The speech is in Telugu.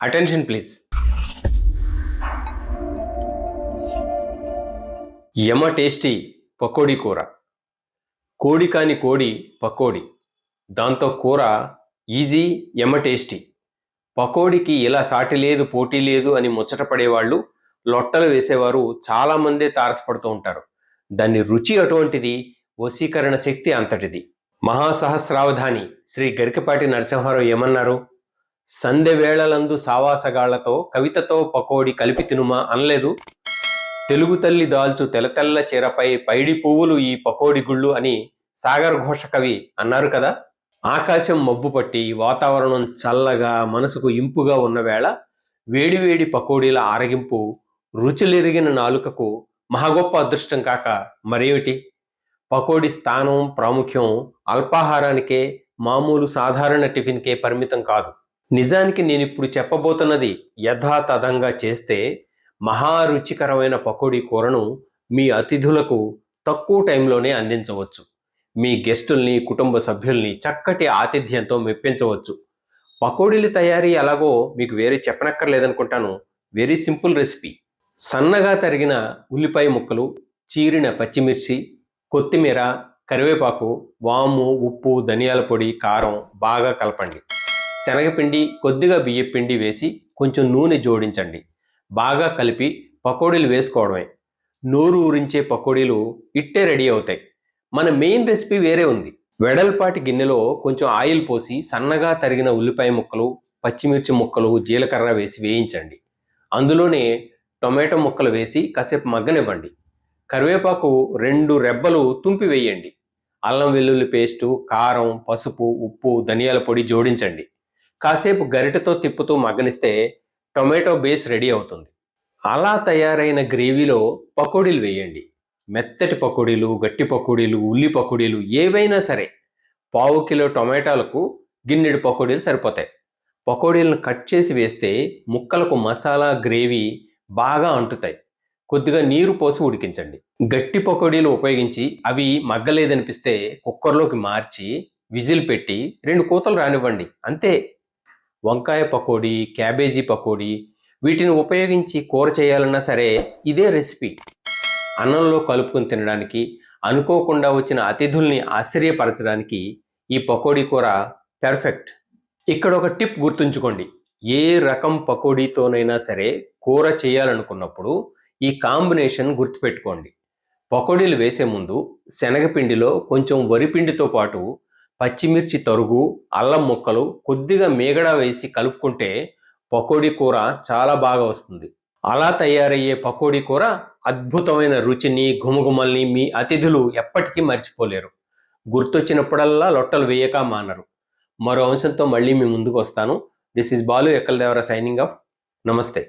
Attention please. యమ టేస్టీ పకోడీ కూర. కోడి కాని కోడి పకోడీ, దాంతో కూర ఈజీ, యమ టేస్టీ. పకోడీకి ఇలా సాటి లేదు, పోటీ లేదు అని ముచ్చటపడేవాళ్ళు, లొట్టలు వేసేవారు చాలామందే తారసపడుతూ ఉంటారు. దాని రుచి అటువంటిది, వశీకరణ శక్తి అంతటిది. మహాసహస్రావధాని శ్రీ గరికపాటి నరసింహారావు ఏమన్నారు? సందె వేళలందు సావాసగాళ్లతో కవితతో పకోడి కలిపి తినుమా అనలేదు. తెలుగు తల్లి దాల్చు తెల్లతెల్ల చీరపై పైడి పువ్వులు ఈ పకోడి గుళ్ళు అని సాగర ఘోష కవి అన్నారు కదా. ఆకాశం మబ్బు పట్టి వాతావరణం చల్లగా మనసుకు ఇంపుగా ఉన్న వేళ వేడివేడి పకోడీల ఆరగింపు రుచులెరిగిన నాలుకకు మహాగొప్ప అదృష్టం కాక మరేమిటి. పకోడీ స్థానం, ప్రాముఖ్యం అల్పాహారానికే, మామూలు సాధారణ టిఫిన్కే పరిమితం కాదు. నిజానికి నేనిప్పుడు చెప్పబోతున్నది యథాతథంగా చేస్తే మహారుచికరమైన పకోడీ కూరను మీ అతిథులకు తక్కువ టైంలోనే అందించవచ్చు. మీ గెస్టుల్ని, కుటుంబ సభ్యుల్ని చక్కటి ఆతిథ్యంతో మెప్పించవచ్చు. పకోడీల తయారీ ఎలాగో మీకు వేరే చెప్పనక్కర్లేదనుకుంటాను. Very simple recipe. సన్నగా తరిగిన ఉల్లిపాయ ముక్కలు, చీరిన పచ్చిమిర్చి, కొత్తిమీర, కరివేపాకు, వాము, ఉప్పు, ధనియాల పొడి, కారం బాగా కలపండి. శనగపిండి, కొద్దిగా బియ్యపిండి వేసి కొంచెం నూనె జోడించండి. బాగా కలిపి పకోడీలు వేసుకోవడమే. నోరు ఊరించే పకోడీలు ఇట్టే రెడీ అవుతాయి. మన మెయిన్ రెసిపీ వేరే ఉంది. వెడల్పాటి గిన్నెలో కొంచెం ఆయిల్ పోసి సన్నగా తరిగిన ఉల్లిపాయ ముక్కలు, పచ్చిమిర్చి ముక్కలు, జీలకర్ర వేసి వేయించండి. అందులోనే టొమాటో ముక్కలు వేసి కాసేపు మగ్గనివ్వండి. కరివేపాకు 2 రెబ్బలు తుంపి వేయండి. అల్లం వెల్లుల్లి పేస్టు, కారం, పసుపు, ఉప్పు, ధనియాల పొడి జోడించండి. కాసేపు గరిటెతో తిప్పుతూ మగ్గనిస్తే టొమాటో బేస్ రెడీ అవుతుంది. అలా తయారైన గ్రేవీలో పకోడీలు వేయండి. మెత్తటి పకోడీలు, గట్టి పకోడీలు, ఉల్లి పకోడీలు ఏవైనా సరే. 1/2 కిలో టొమాటోలకు గిన్నెడు పకోడీలు సరిపోతాయి. పకోడీలను కట్ చేసి వేస్తే ముక్కలకు మసాలా, గ్రేవీ బాగా అంటుతాయి. కొద్దిగా నీరు పోసి ఉడికించండి. గట్టి పకోడీలు ఉపయోగించి అవి మగ్గలేదనిపిస్తే కుక్కర్లోకి మార్చి విజిల్ పెట్టి 2 కూతలు రానివ్వండి. అంతే. వంకాయ పకోడీ, క్యాబేజీ పకోడీ వీటిని ఉపయోగించి కూర చేయాలన్నా సరే ఇదే రెసిపీ. అన్నంలో కలుపుకొని తినడానికి, అనుకోకుండా వచ్చిన అతిథుల్ని ఆశ్చర్యపరచడానికి ఈ పకోడీ కూర పెర్ఫెక్ట్. ఇక్కడ ఒక టిప్ గుర్తుంచుకోండి. ఏ రకం పకోడీతోనైనా సరే కూర చేయాలనుకున్నప్పుడు ఈ కాంబినేషన్ గుర్తుపెట్టుకోండి. పకోడీలు వేసే ముందు శనగపిండిలో కొంచెం వరిపిండితో పాటు పచ్చిమిర్చి తరుగు, అల్లం ముక్కలు, కొద్దిగా మీగడ వేసి కలుపుకుంటే పకోడీ కూర చాలా బాగా వస్తుంది. అలా తయారయ్యే పకోడీ కూర అద్భుతమైన రుచిని, ఘుమఘుమల్ని మీ అతిథులు ఎప్పటికీ మర్చిపోలేరు. గుర్తొచ్చినప్పుడల్లా లొట్టలు వేయక మానరు. మరో అంశంతో మళ్ళీ మీ ముందుకు వస్తాను. This is Balu Ekkaladevara signing off. నమస్తే.